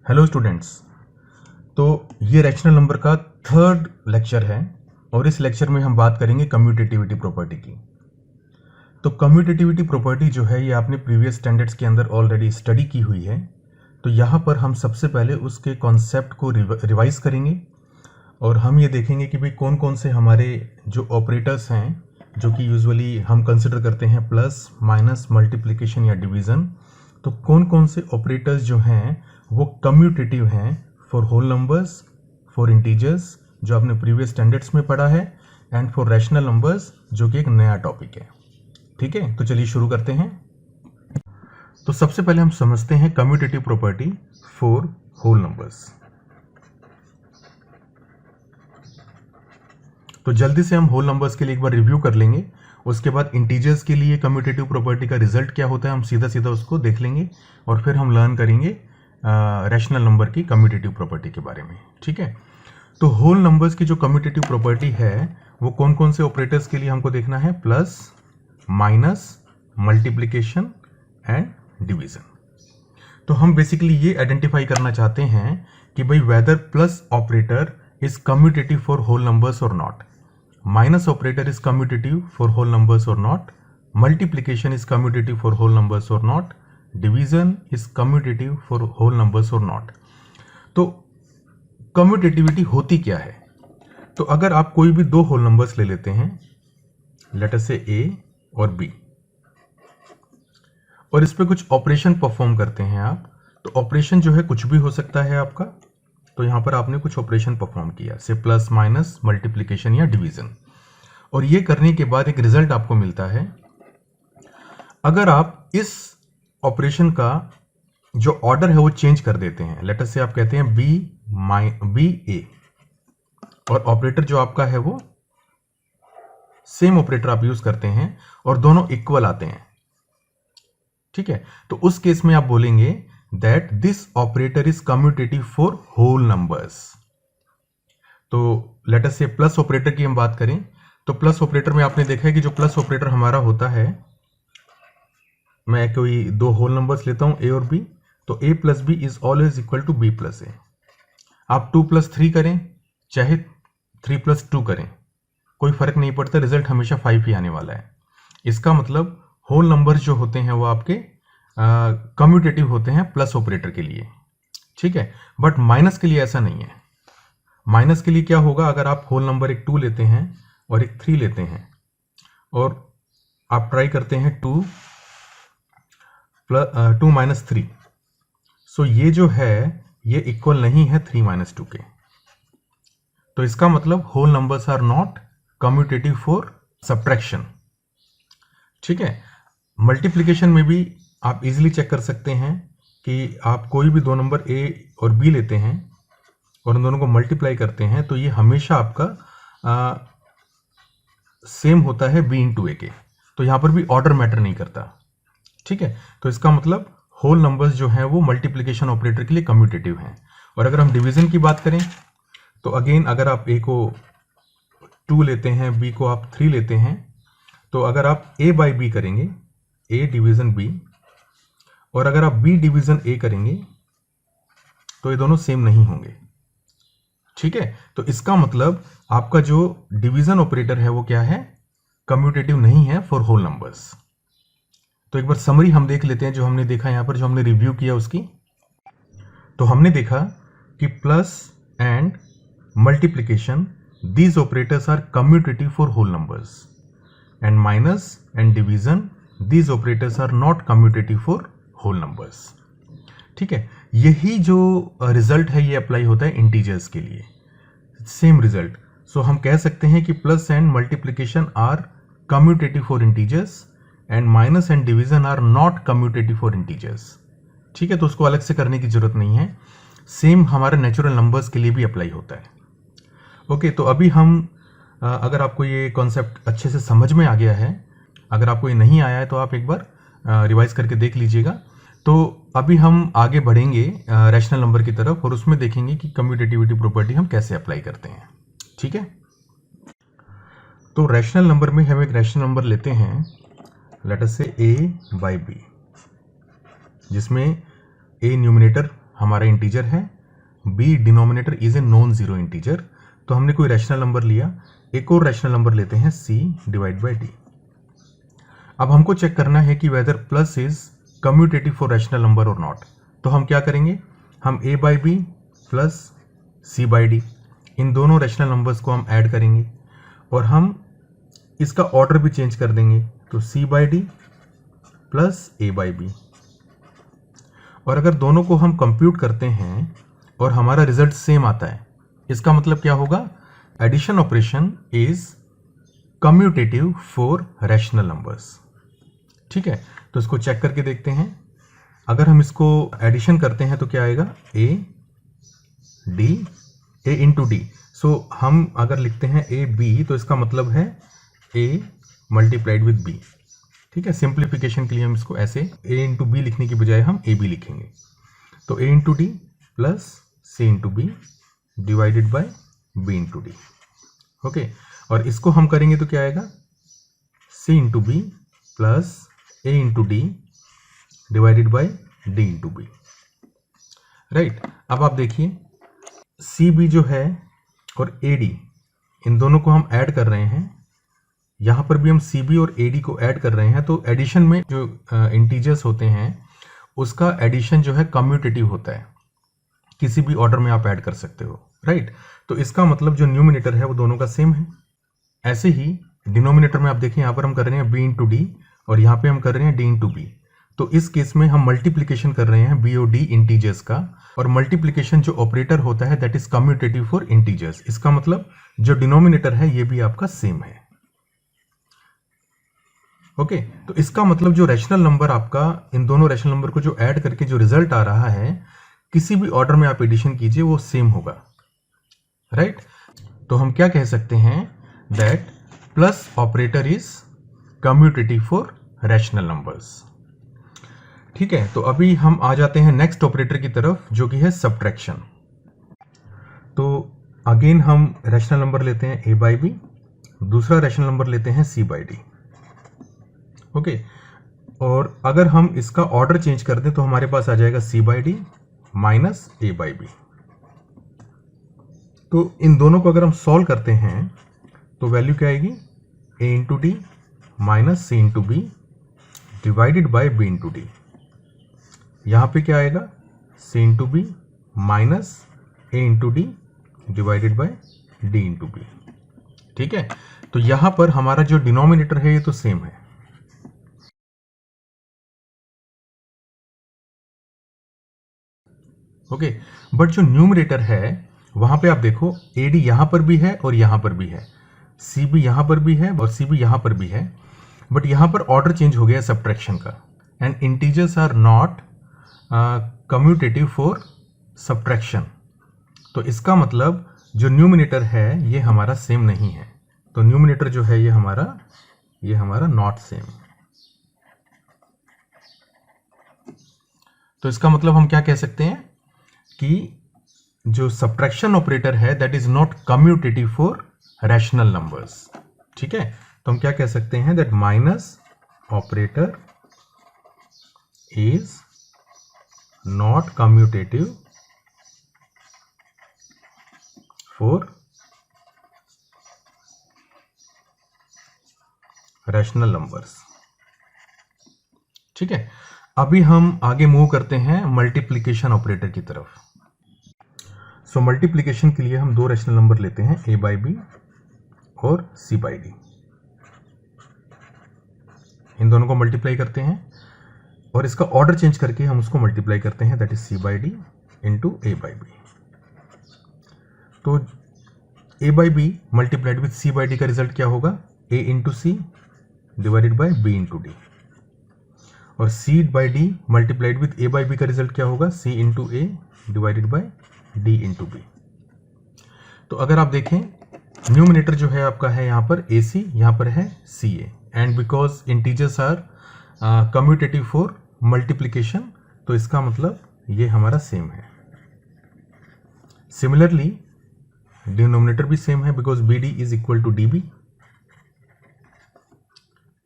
Hello students. तो ये rational number का थर्ड लेक्चर है और इस लेक्चर में हम बात करेंगे कम्यूटेटिविटी प्रॉपर्टी की। तो कम्यूटेटिविटी प्रॉपर्टी जो है ये आपने प्रीवियस स्टैंडर्ड्स के अंदर ऑलरेडी स्टडी की हुई है। तो यहाँ पर हम सबसे पहले उसके कॉन्सेप्ट को रिवाइज करेंगे और हम ये देखेंगे कि भाई कौन कौन से हमारे जो ऑपरेटर्स हैं जो कि यूजुअली हम कंसिडर करते हैं प्लस माइनस मल्टीप्लिकेशन या डिवीज़न। तो कौन कौन से ऑपरेटर्स जो हैं वो कम्यूटेटिव हैं for whole numbers, for integers जो आपने प्रीवियस स्टैंडर्ड्स में पढ़ा है, एंड फॉर रैशनल नंबर्स जो कि एक नया टॉपिक है। ठीक है, तो चलिए शुरू करते हैं। तो सबसे पहले हम समझते हैं commutative property for whole numbers. तो जल्दी से हम होल नंबर्स के लिए एक बार रिव्यू कर लेंगे, उसके बाद इंटीजर्स के लिए कम्यूटेटिव प्रॉपर्टी का रिजल्ट क्या होता है हम सीधा सीधा उसको देख लेंगे और फिर हम लर्न करेंगे रैशनल नंबर की कम्यूटेटिव प्रॉपर्टी के बारे में। ठीक है, तो होल नंबर्स की जो कम्यूटेटिव प्रॉपर्टी है वो कौन कौन से ऑपरेटर्स के लिए हमको देखना है, plus minus multiplication and division. तो हम बेसिकली ये आइडेंटिफाई करना चाहते हैं कि भाई whether plus operator is commutative for whole numbers और not, minus operator is commutative for whole numbers or not, multiplication is commutative for whole numbers or not, division is commutative for whole numbers or not। तो commutativity होती क्या है? तो अगर आप कोई भी दो होल नंबर्स ले लेते हैं, लेट अस से a और b, और इस पे कुछ ऑपरेशन परफॉर्म करते हैं आप, तो ऑपरेशन जो है कुछ भी हो सकता है आपका। तो यहां पर आपने कुछ ऑपरेशन परफॉर्म किया, से प्लस माइनस मल्टीप्लिकेशन या डिवीजन, और ये करने के बाद एक रिजल्ट आपको मिलता है। अगर आप इस ऑपरेशन का जो ऑर्डर है वो चेंज कर देते हैं, लेट अस से आप कहते हैं बी ए, और ऑपरेटर जो आपका है वो सेम ऑपरेटर आप यूज करते हैं और दोनों इक्वल आते हैं। ठीक है, तो उस केस में आप बोलेंगे that this operator is commutative for whole numbers। तो let us say plus operator की हम बात करें तो प्लस ऑपरेटर में आपने देखा है कि जो प्लस ऑपरेटर हमारा होता है, मैं कोई दो होल नंबर्स लेता हूं a और b, तो a plus B is always equal to b plus A. आप 2 प्लस 3 करें चाहे 3 प्लस 2 करें, कोई फर्क नहीं पड़ता, रिजल्ट हमेशा 5 ही आने वाला है। इसका मतलब होल नंबर्स जो होते हैं वो आपके कम्यूटेटिव होते हैं प्लस ऑपरेटर के लिए। ठीक है, बट माइनस के लिए ऐसा नहीं है। माइनस के लिए क्या होगा, अगर आप होल नंबर एक 2 लेते हैं और एक 3 लेते हैं और आप ट्राई करते हैं 2 माइनस 3, सो ये जो है ये इक्वल नहीं है 3 माइनस 2 के। तो इसका मतलब whole numbers are not commutative for subtraction. ठीक है, मल्टीप्लिकेशन में भी आप इजीली चेक कर सकते हैं कि आप कोई भी दो नंबर a और b लेते हैं और उन दोनों को मल्टीप्लाई करते हैं तो ये हमेशा आपका सेम होता है b इंटू ए के। तो यहाँ पर भी ऑर्डर मैटर नहीं करता। ठीक है, तो इसका मतलब होल नंबर्स जो हैं वो मल्टीप्लिकेशन ऑपरेटर के लिए कम्यूटेटिव हैं। और अगर हम डिवीजन की बात करें तो अगेन अगर आप a को 2 लेते हैं, b को आप 3 लेते हैं, तो अगर आप a बाई b करेंगे, a डिवीजन b, और अगर आप b डिवीजन a करेंगे तो ये दोनों सेम नहीं होंगे। ठीक है, तो इसका मतलब आपका जो डिवीजन ऑपरेटर है वो क्या है, कम्यूटेटिव नहीं है फॉर होल नंबर्स। तो एक बार समरी हम देख लेते हैं जो हमने देखा यहां पर, जो हमने रिव्यू किया उसकी। तो हमने देखा कि plus and multiplication these operators are commutative for whole numbers, and minus and division these operators are not commutative for whole numbers. ठीक है, यही जो रिजल्ट है ये अप्लाई होता है इंटीजर्स के लिए, सेम रिजल्ट। सो हम कह सकते हैं कि plus and multiplication are commutative for integers and minus and division are not commutative for integers. ठीक है, तो उसको अलग से करने की जरूरत नहीं है, सेम हमारे नेचुरल नंबर्स के लिए भी अप्लाई होता है। ओके, तो अभी हम अगर आपको ये कॉन्सेप्ट अच्छे से समझ में आ गया है, अगर आपको ये नहीं आया है तो आप एक बार रिवाइज करके देख लीजिएगा। तो अभी हम आगे बढ़ेंगे रैशनल नंबर की तरफ और उसमें देखेंगे कि कम्यूटेटिविटी प्रॉपर्टी हम कैसे अप्लाई करते हैं। ठीक है, तो रैशनल नंबर में हम एक रैशनल नंबर लेते हैं, लेट अस से a बाई b, जिसमें a न्यूमिनेटर हमारा इंटीजर है, b denominator is a non zero integer, तो हमने कोई रैशनल नंबर लिया, एक और रैशनल नंबर लेते हैं c डिवाइड बाई d। अब हमको चेक करना है कि whether plus is commutative for rational number और नॉट। तो हम क्या करेंगे, हम a by B plus c by D, इन दोनों रैशनल नंबर्स को हम ऐड करेंगे और हम इसका ऑर्डर भी चेंज कर देंगे, तो c by d plus a by b. और अगर दोनों को हम कंप्यूट करते हैं और हमारा रिजल्ट सेम आता है, इसका मतलब क्या होगा, addition operation is commutative for rational numbers. ठीक है, तो इसको चेक करके देखते हैं। अगर हम इसको एडिशन करते हैं तो क्या आएगा, a इंटू डी। सो हम अगर लिखते हैं a b तो इसका मतलब है a मल्टीप्लाइड विद b। ठीक है, सिंप्लीफिकेशन के लिए हम इसको ऐसे a इंटू बी लिखने की बजाय हम a b लिखेंगे। तो a into d plus c into B divided by b into d. Okay, और इसको हम करेंगे तो क्या आएगा, c into b plus a into d divided by d into b. Right, अब आप देखिए सी बी जो है और ए डी, इन दोनों को हम ऐड कर रहे हैं, यहाँ पर भी हम सी बी और ए डी को ऐड कर रहे हैं। तो एडिशन में जो इंटीजर्स होते हैं उसका एडिशन जो है कम्यूटेटिव होता है, किसी भी ऑर्डर में आप ऐड कर सकते हो। राइट, तो इसका मतलब जो न्यूमिनेटर है वो दोनों का सेम है। ऐसे ही डिनोमिनेटर में आप देखें, यहाँ पर हम कर रहे हैं b इंटू डी और यहाँ पे हम कर रहे हैं d इंटू बी। तो इस केस में हम मल्टीप्लीकेशन कर रहे हैं b और d इंटीजर्स का, और मल्टीप्लीकेशन जो ऑपरेटर होता है that is commutative for integers. इसका मतलब जो डिनोमिनेटर है ये भी आपका सेम है। ओके, तो इसका मतलब जो रैशनल नंबर आपका, इन दोनों रैशनल नंबर को जो ऐड करके जो रिजल्ट आ रहा है, किसी भी ऑर्डर में आप एडिशन कीजिए वो सेम होगा। राइट, तो हम क्या कह सकते हैं, that plus operator is commutative for rational numbers. ठीक है, तो अभी हम आ जाते हैं नेक्स्ट ऑपरेटर की तरफ जो कि है सब्ट्रैक्शन। तो अगेन हम रैशनल नंबर लेते हैं a बाई बी, दूसरा रैशनल नंबर लेते हैं c बाई डी। ओके, और अगर हम इसका ऑर्डर चेंज कर दें तो हमारे पास आ जाएगा c by d minus a by B. तो इन दोनों को अगर हम सॉल्व करते हैं तो वैल्यू क्या आएगी, a into d minus c into B divided by b into d. यहाँ पे क्या आएगा, c into b minus a into d divided by d into b. ठीक है, तो यहाँ पर हमारा जो डिनोमिनेटर है ये तो सेम है। ओके, बट जो न्यूमरेटर है वहां पे आप देखो AD यहां पर भी है और यहां पर भी है, CB यहां पर भी है और CB यहां पर भी है, बट यहां पर ऑर्डर चेंज हो गया सब्ट्रैक्शन का। And integers are not commutative for subtraction. तो इसका मतलब जो न्यूमरेटर है ये हमारा सेम नहीं है। तो न्यूमरेटर जो है ये हमारा नॉट सेम। तो इसका मतलब हम क्या कह सकते हैं कि जो सब्ट्रैक्शन ऑपरेटर है that is not commutative for rational numbers. ठीक है, तो हम क्या कह सकते हैं, that minus operator is not commutative for rational numbers. ठीक है, अभी हम आगे मूव करते हैं मल्टीप्लिकेशन ऑपरेटर की तरफ। सो मल्टीप्लिकेशन के लिए हम दो रैशनल नंबर लेते हैं a बाई बी और c बाई डी। इन दोनों को मल्टीप्लाई करते हैं और इसका ऑर्डर चेंज करके हम उसको मल्टीप्लाई करते हैं, that is c by d into a by B. तो a by b multiplied with c by d का रिजल्ट क्या होगा, a into c divided by b into d, और c by d multiplied with a by b का result क्या होगा, c into a divided by d into b. तो अगर आप देखें न्यूमिनेटर जो है आपका है यहाँ पर ac, यहाँ पर है ca, and because integers are commutative for multiplication, तो इसका मतलब ये हमारा सेम है। सिमिलरली डिनोमिनेटर भी सेम है because bd is equal to db।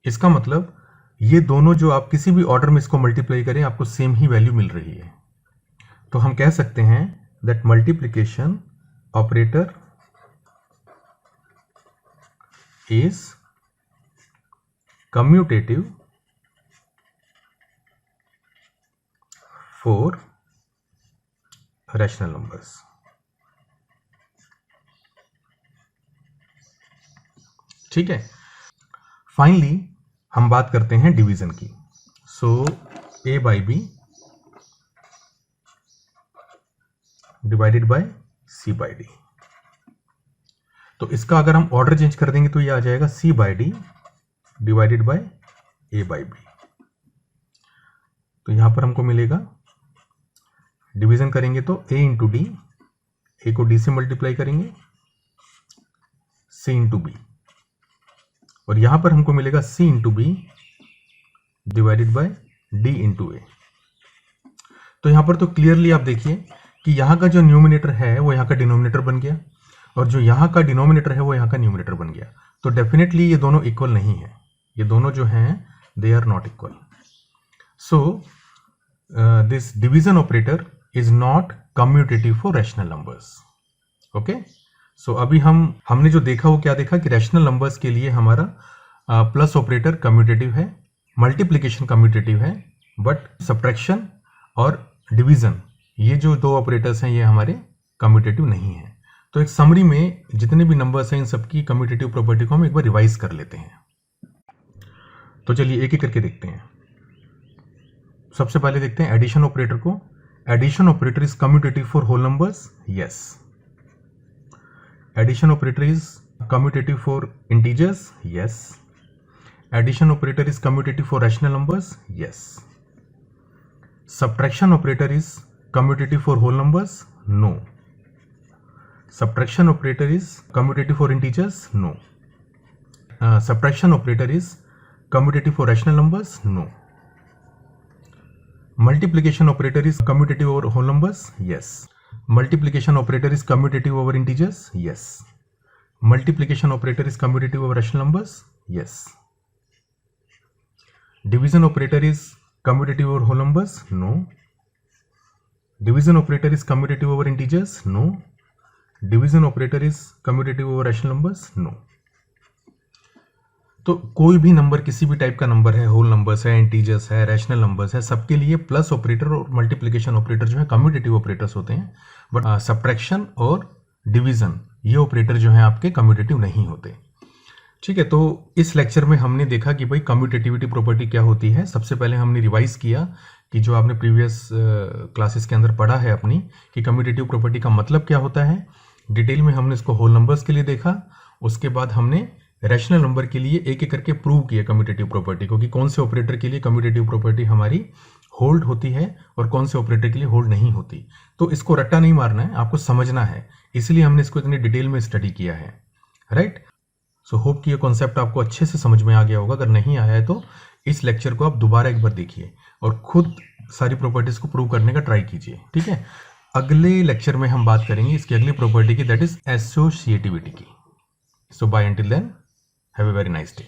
इसका मतलब ये दोनों जो आप किसी भी ऑर्डर में इसको मल्टीप्लाई करें आपको सेम ही वैल्यू मिल रही है। तो हम कह सकते हैं that multiplication operator is commutative for rational numbers. ठीक है, फाइनली हम बात करते हैं डिवीजन की। So a by b divided by c by d. तो इसका अगर हम ऑर्डर चेंज कर देंगे तो ये आ जाएगा c by D divided by a by B. तो यहां पर हमको मिलेगा, डिवीजन करेंगे तो a इंटू डी, a को d से मल्टीप्लाई करेंगे, c इंटू बी, और यहां पर हमको मिलेगा c into B divided by d into A. तो यहां पर तो क्लियरली आप देखिए कि यहां का जो न्यूमिनेटर है वो यहां का डिनोमिनेटर बन गया, और जो यहां का डिनोमिनेटर है वो यहां का न्यूमिनेटर बन गया। तो डेफिनेटली ये दोनों इक्वल नहीं है, ये दोनों जो हैं they are not equal. So this division operator is not commutative for rational numbers. Okay, so अभी हमने जो देखा वो क्या देखा कि रैशनल नंबर्स के लिए हमारा प्लस ऑपरेटर कम्यूटेटिव है, मल्टीप्लिकेशन कम्यूटेटिव है, बट सब्ट्रैक्शन और डिवीजन ये जो दो ऑपरेटर्स हैं ये हमारे कम्यूटेटिव नहीं है। तो एक समरी में जितने भी नंबर्स हैं इन सबकी कम्यूटेटिव प्रॉपर्टी को हम एक बार रिवाइज कर लेते हैं। तो चलिए एक एक करके देखते हैं। सबसे पहले देखते हैं एडिशन ऑपरेटर को। Addition operator is commutative for whole numbers, yes. Addition operator is commutative for integers, yes. Addition operator is commutative for rational numbers, yes. Subtraction operator is commutative for whole numbers, no. Subtraction operator is commutative for integers, no. Subtraction operator is commutative for rational numbers, no. Multiplication operator is commutative over whole numbers, yes. Multiplication operator is commutative over integers, yes. Multiplication operator is commutative over rational numbers, yes. Division operator is commutative over whole numbers, no. Division operator is commutative over integers, no. Division operator is commutative over rational numbers, no. तो कोई भी number, किसी भी type का number है, whole numbers है, integers है, rational numbers है, सबके लिए प्लस ऑपरेटर और मल्टीप्लिकेशन ऑपरेटर जो है कम्यूटेटिव ऑपरेटर्स होते हैं, बट सब्ट्रैक्शन और डिवीजन ये ऑपरेटर जो है आपके कम्यूटेटिव नहीं होते। ठीक है, तो इस लेक्चर में हमने देखा कि भाई कम्यूटेटिविटी प्रॉपर्टी क्या होती है। सबसे पहले हमने रिवाइज किया कि जो आपने प्रीवियस क्लासेस के अंदर पढ़ा है अपनी, कि कम्यूटेटिव प्रॉपर्टी का मतलब क्या होता है। डिटेल में हमने इसको होल नंबर्स के लिए देखा, उसके बाद हमने रैशनल नंबर के लिए एक एक करके प्रूव किया कम्यूटेटिव प्रॉपर्टी को, कि कौन से ऑपरेटर के लिए कम्यूटेटिव प्रॉपर्टी हमारी होल्ड होती है और कौन से ऑपरेटर के लिए होल्ड नहीं होती। तो इसको रट्टा नहीं मारना है, आपको समझना है, इसलिए हमने इसको इतनी डिटेल में स्टडी किया है, राइट। सो होप कि ये कॉन्सेप्ट आपको अच्छे से समझ में आ गया होगा। अगर नहीं आया है तो इस लेक्चर को आप दोबारा एक बार देखिए और खुद सारी प्रॉपर्टीज को प्रूव करने का ट्राई कीजिए, ठीक है। अगले लेक्चर में हम बात करेंगे इसकी अगली प्रॉपर्टी की, दैट इज एसोसिएटिविटी की। So bye until then, have a very nice day.